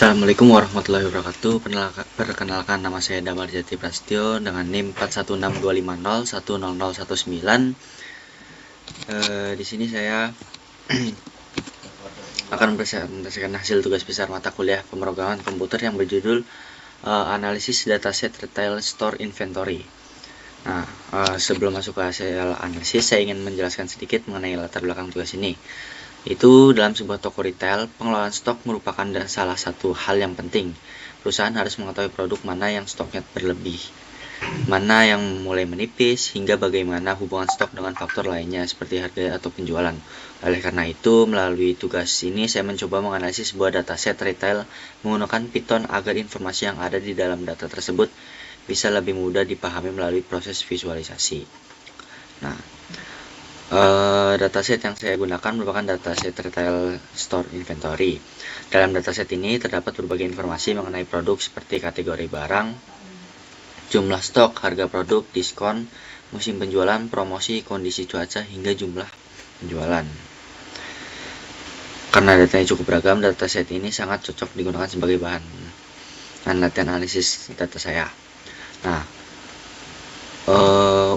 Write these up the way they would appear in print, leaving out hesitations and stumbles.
Assalamualaikum warahmatullahi wabarakatuh. Perkenalkan, nama saya Damar Jati Prasetyo dengan NIM 416250100119. Di sini saya akan mempresentasikan hasil tugas besar mata kuliah pemrograman komputer yang berjudul Analisis Dataset Retail Store Inventory. Nah, sebelum masuk ke hasil analisis, saya ingin menjelaskan sedikit mengenai latar belakang tugas ini. Itu dalam sebuah toko retail, pengelolaan stok merupakan salah satu hal yang penting. Perusahaan harus mengetahui produk mana yang stoknya berlebih, mana yang mulai menipis, hingga bagaimana hubungan stok dengan faktor lainnya seperti harga atau penjualan. Oleh karena itu, melalui tugas ini saya mencoba menganalisis sebuah dataset retail menggunakan Python agar informasi yang ada di dalam data tersebut bisa lebih mudah dipahami melalui proses visualisasi. Nah, dataset yang saya gunakan merupakan dataset retail store inventory. Dalam dataset ini terdapat berbagai informasi mengenai produk seperti kategori barang, jumlah stok, harga produk, diskon, musim penjualan, promosi, kondisi cuaca, hingga jumlah penjualan. Karena datanya cukup beragam, dataset ini sangat cocok digunakan sebagai bahan latihan analisis data saya. Nah,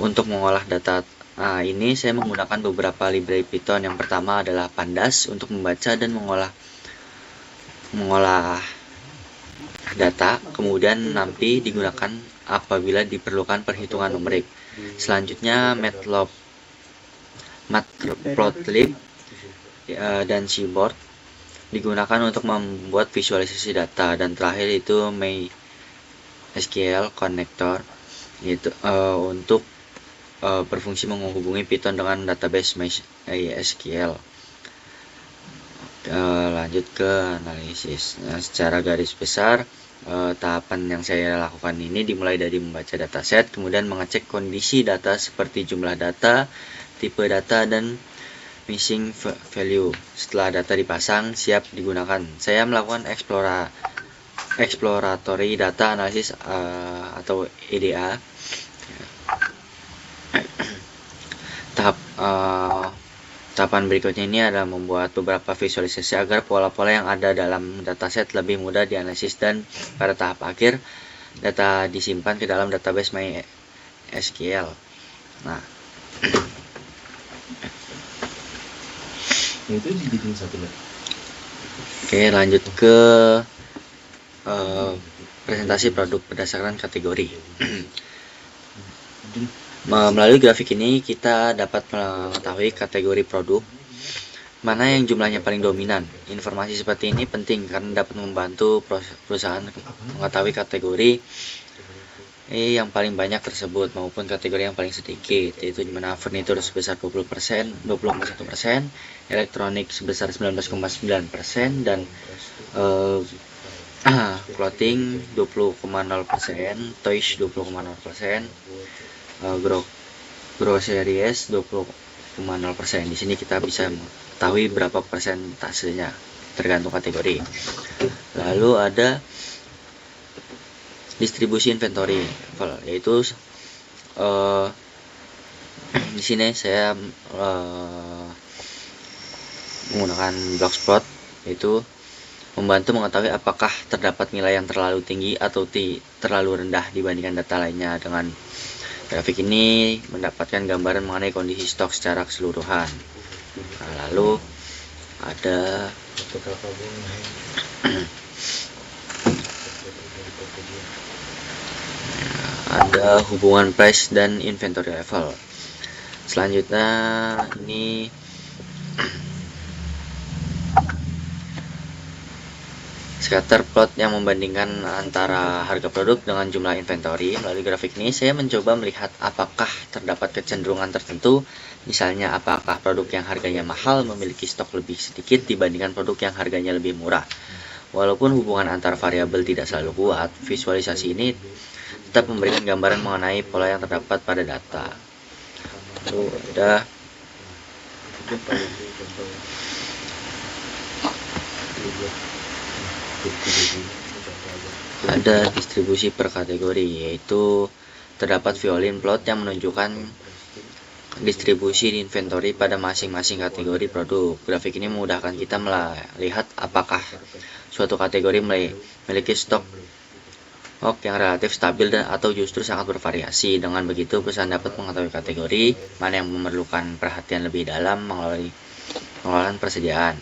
untuk mengolah data ini saya menggunakan beberapa library Python. Yang pertama adalah Pandas untuk membaca dan mengolah data, kemudian NumPy digunakan apabila diperlukan perhitungan numerik. Selanjutnya Matplotlib dan Seaborg digunakan untuk membuat visualisasi data, dan terakhir itu MySQL Connector yaitu untuk berfungsi menghubungi Python dengan database MySQL. Lanjut ke analisis. Nah, secara garis besar, tahapan yang saya lakukan ini dimulai dari membaca dataset, kemudian mengecek kondisi data seperti jumlah data, tipe data, dan missing value. Setelah data dipasang, siap digunakan, saya melakukan exploratory data analysis atau EDA. Tahapan berikutnya ini adalah membuat beberapa visualisasi agar pola-pola yang ada dalam dataset lebih mudah dianalisis, dan pada tahap akhir data disimpan ke dalam database MySQL. Nah, itu dijadiin satu lagi. Oke, lanjut ke presentasi produk berdasarkan kategori. Melalui grafik ini kita dapat mengetahui kategori produk mana yang jumlahnya paling dominan. Informasi seperti ini penting karena dapat membantu perusahaan mengetahui kategori yang paling banyak tersebut maupun kategori yang paling sedikit, yaitu dimana furnitur sebesar 20%, 20,1%, elektronik sebesar 19,9%, dan clothing 20,0%, toys 20,0%, groceries 20,0%. Di sini kita bisa mengetahui berapa persentasenya tergantung kategori. Lalu ada distribusi inventory, yaitu di sini saya menggunakan Blockplot, yaitu membantu mengetahui apakah terdapat nilai yang terlalu tinggi atau terlalu rendah dibandingkan data lainnya. Dengan grafik ini mendapatkan gambaran mengenai kondisi stok secara keseluruhan. Nah, lalu ada hubungan price dan inventory level. Selanjutnya ini scatter plot yang membandingkan antara harga produk dengan jumlah inventory. Melalui grafik ini saya mencoba melihat apakah terdapat kecenderungan tertentu, misalnya apakah produk yang harganya mahal memiliki stok lebih sedikit dibandingkan produk yang harganya lebih murah. Walaupun hubungan antar variabel tidak selalu kuat, visualisasi ini tetap memberikan gambaran mengenai pola yang terdapat pada data. Lalu ada distribusi per kategori, yaitu terdapat violin plot yang menunjukkan distribusi di inventory pada masing-masing kategori produk. Grafik ini memudahkan kita melihat apakah suatu kategori memiliki stok yang relatif stabil atau justru sangat bervariasi. Dengan begitu, perusahaan dapat mengetahui kategori mana yang memerlukan perhatian lebih dalam melalui pengelolaan persediaan.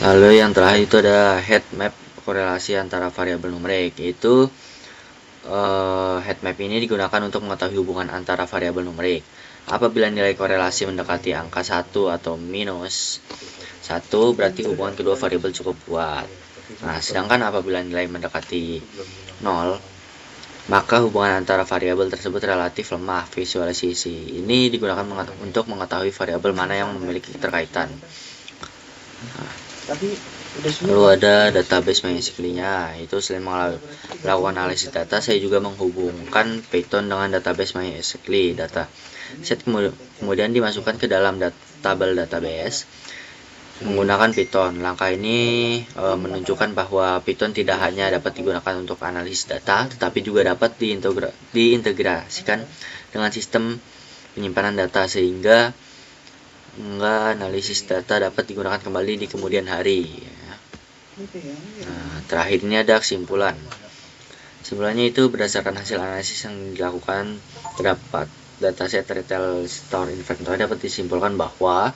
Lalu yang terakhir itu ada heat map korelasi antara variabel numerik, yaitu heat map ini digunakan untuk mengetahui hubungan antara variabel numerik. Apabila nilai korelasi mendekati angka 1 atau minus 1, berarti hubungan kedua variabel cukup kuat. Nah, sedangkan apabila nilai mendekati 0, maka hubungan antara variabel tersebut relatif lemah. Visualisasi ini digunakan untuk mengetahui variabel mana yang memiliki keterkaitan. Lalu ada database MySQL-nya. Itu selain melakukan analisis data, saya juga menghubungkan Python dengan database MySQL. Data set kemudian dimasukkan ke dalam tabel database menggunakan Python. Langkah ini menunjukkan bahwa Python tidak hanya dapat digunakan untuk analisis data, tetapi juga dapat diintegrasikan dengan sistem penyimpanan data sehingga analisis data dapat digunakan kembali di kemudian hari. Nah, terakhir ini ada kesimpulan. Kesimpulannya itu berdasarkan hasil analisis yang dilakukan terdapat dataset retail store inventory, dapat disimpulkan bahwa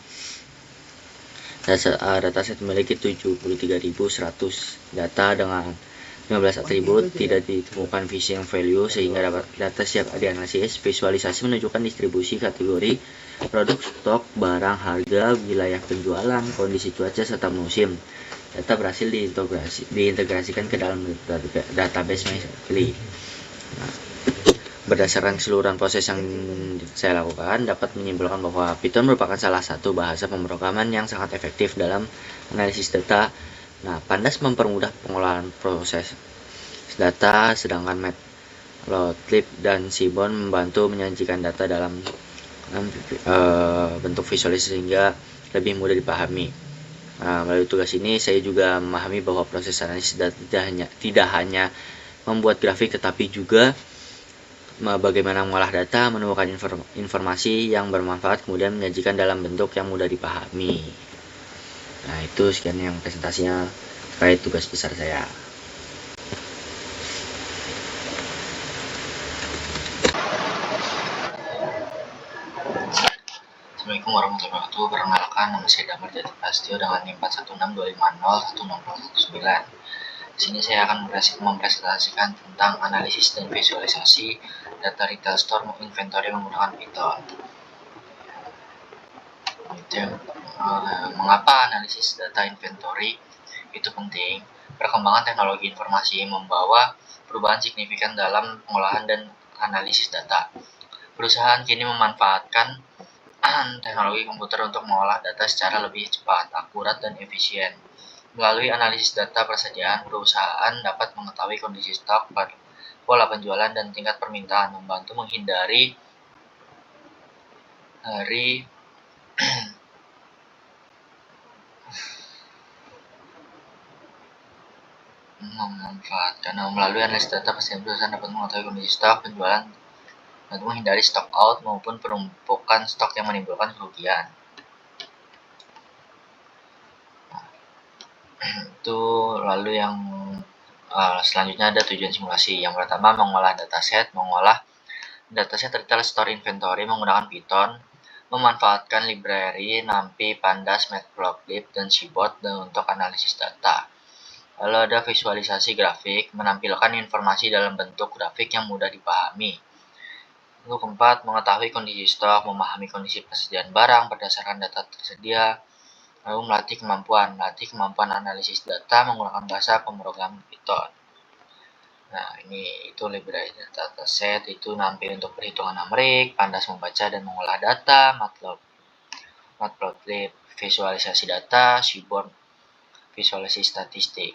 dataset memiliki 73.100 data dengan 15 atribut, tidak ditemukan phishing value sehingga data siap dianalisis. Visualisasi menunjukkan distribusi kategori produk, stok, barang, harga, wilayah penjualan, kondisi cuaca, serta musim. Data berhasil diintegrasikan ke dalam database MySQL. Nah, berdasarkan keseluruhan proses yang saya lakukan, dapat menyimpulkan bahwa Python merupakan salah satu bahasa pemrograman yang sangat efektif dalam analisis data. Nah, Pandas mempermudah pengolahan proses data, sedangkan Matplotlib dan Seaborn membantu menyajikan data dalam bentuk visualisasi sehingga lebih mudah dipahami. Melalui tugas ini, saya juga memahami bahwa proses analisis data tidak hanya membuat grafik, tetapi juga bagaimana mengolah data, menemukan informasi yang bermanfaat, kemudian menyajikan dalam bentuk yang mudah dipahami. Nah, itu sekian yang presentasinya terkait tugas besar saya. Assalamualaikum warahmatullahi wabarakatuh. Perkenalkan, nama saya Damar Jati Prastio dengan NIM 41625016019. Di sini saya akan mempresentasikan tentang analisis dan visualisasi data retail store inventory menggunakan Python. Mengapa analisis data inventory itu penting? Perkembangan teknologi informasi membawa perubahan signifikan dalam pengolahan dan analisis data. Perusahaan kini memanfaatkan teknologi komputer untuk mengolah data secara lebih cepat, akurat, dan efisien. Melalui analisis data persediaan, perusahaan dapat mengetahui kondisi stok, pola penjualan, dan tingkat permintaan, membantu menghindari melalui analisis data persediaan, perusahaan dapat mengetahui kondisi stok, penjualan, untuk menghindari stock out maupun penumpukan stok yang menimbulkan kerugian. Itu lalu yang selanjutnya ada tujuan simulasi. Yang pertama, mengolah dataset retail store inventory menggunakan Python, memanfaatkan library NumPy, Pandas, Matplotlib, dan Seaborn untuk analisis data. Lalu ada visualisasi grafik, menampilkan informasi dalam bentuk grafik yang mudah dipahami. Lalu keempat, mengetahui kondisi stok, memahami kondisi persediaan barang berdasarkan data tersedia. Lalu melatih kemampuan analisis data menggunakan bahasa pemrograman Python. Nah, itu library dataset, itu NumPy untuk perhitungan numerik, Pandas membaca dan mengolah data, Matplotlib visualisasi data, Seaborn visualisasi statistik.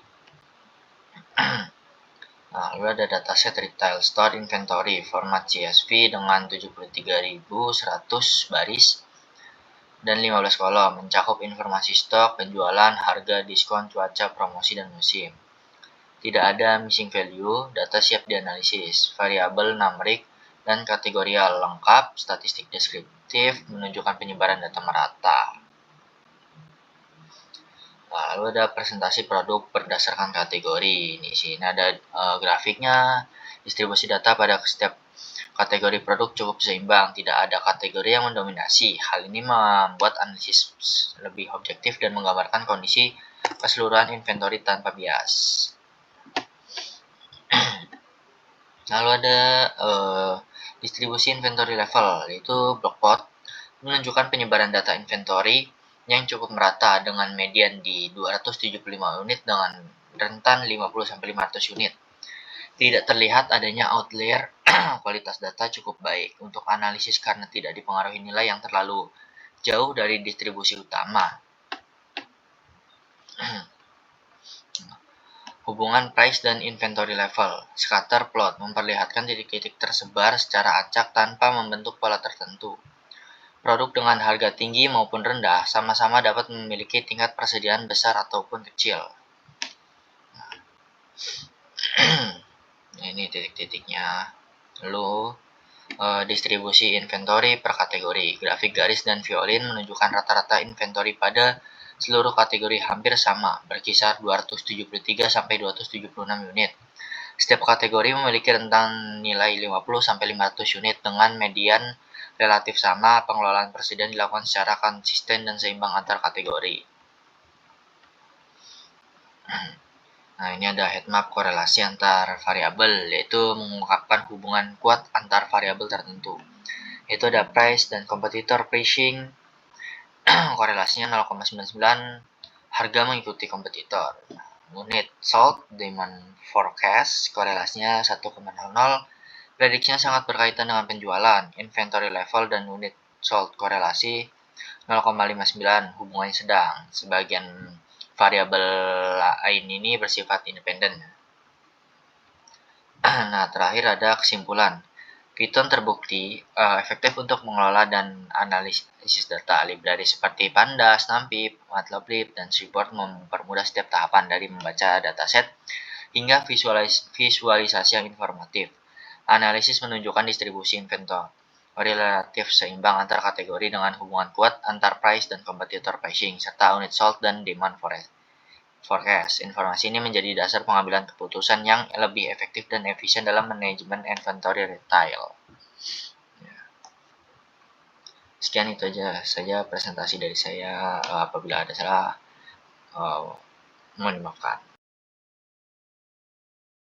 Nah, lalu ada dataset retail store inventory format CSV dengan 73.100 baris dan 15 kolom, mencakup informasi stok, penjualan, harga, diskon, cuaca, promosi, dan musim. Tidak ada missing value, data siap dianalisis, variabel numerik dan kategorial lengkap, statistik deskriptif, menunjukkan penyebaran data merata. Lalu ada presentasi produk berdasarkan kategori. Di sini ada grafiknya, distribusi data pada setiap kategori produk cukup seimbang, tidak ada kategori yang mendominasi. Hal ini membuat analisis lebih objektif dan menggambarkan kondisi keseluruhan inventory tanpa bias. Lalu ada distribusi inventory level, yaitu block plot, menunjukkan penyebaran data inventory yang cukup merata dengan median di 275 unit dengan rentan 50-500 unit. Tidak terlihat adanya outlier, kualitas data cukup baik untuk analisis karena tidak dipengaruhi nilai yang terlalu jauh dari distribusi utama. Hubungan price dan inventory level. Scatter plot memperlihatkan titik-titik tersebar secara acak tanpa membentuk pola tertentu. Produk dengan harga tinggi maupun rendah sama-sama dapat memiliki tingkat persediaan besar ataupun kecil. Ini titik-titiknya. Lalu distribusi inventory per kategori. Grafik garis dan violin menunjukkan rata-rata inventory pada seluruh kategori hampir sama, berkisar 273 sampai 276 unit. Setiap kategori memiliki rentang nilai 50-500 unit dengan median relatif sama. Pengelolaan persediaan dilakukan secara konsisten dan seimbang antar kategori. Nah, ini ada heatmap korelasi antar variabel, yaitu mengungkapkan hubungan kuat antar variabel tertentu. Itu ada price dan kompetitor pricing. Korelasinya 0,99, harga mengikuti kompetitor. Unit sold demand forecast, korelasinya 1,00, prediksinya sangat berkaitan dengan penjualan. Inventory level dan unit sold korelasi 0,59, hubungannya sedang. Sebagian variabel lain ini bersifat independen. Nah, terakhir ada kesimpulan. Python terbukti efektif untuk mengelola dan analisis data. Library seperti Pandas, NumPy, Matplotlib, dan Seaborn mempermudah setiap tahapan dari membaca dataset hingga visualisasi yang informatif. Analisis menunjukkan distribusi inventory relatif seimbang antar kategori dengan hubungan kuat antar price dan kompetitor pricing, serta unit sold dan demand forecast. Informasi ini menjadi dasar pengambilan keputusan yang lebih efektif dan efisien dalam manajemen inventory retail. Sekian itu saja presentasi dari saya. Apabila ada salah, mohon dimaafkan.